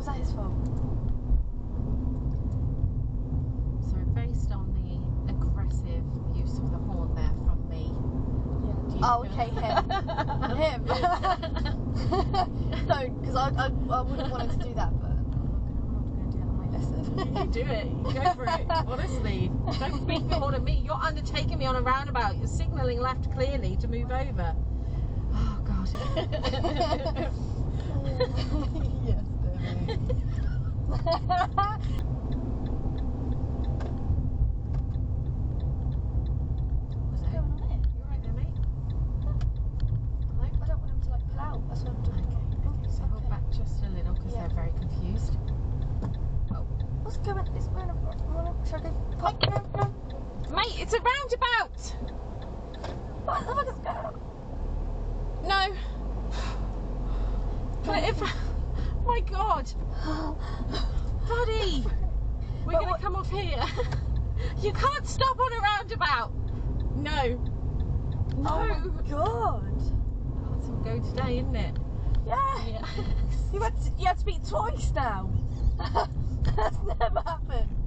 that his fault? So based on the aggressive use of the horn there from me. Yeah. Oh, okay, him. No, because I wouldn't want him to do that, but I'm not going to do that on my lesson. You do it. You go for it. Honestly, don't beat me more than me. You're undertaking me on a roundabout. You're signalling left clearly to move over. Oh God. Yes, Debbie. What's going on here? You right there, mate? I don't want him to like pull out. That's what I'm doing. Okay, so hold back just a little because they're very confused. Oh, what's going on? Should I go pop? Mate, it's a roundabout! What the fuck is going on? No. But if... My God. Buddy! We're going to come off here. You can't stop on a roundabout. No. No. Oh my God. That's all go today, isn't it? Yeah. Yeah. You had to speak twice now. That's never happened.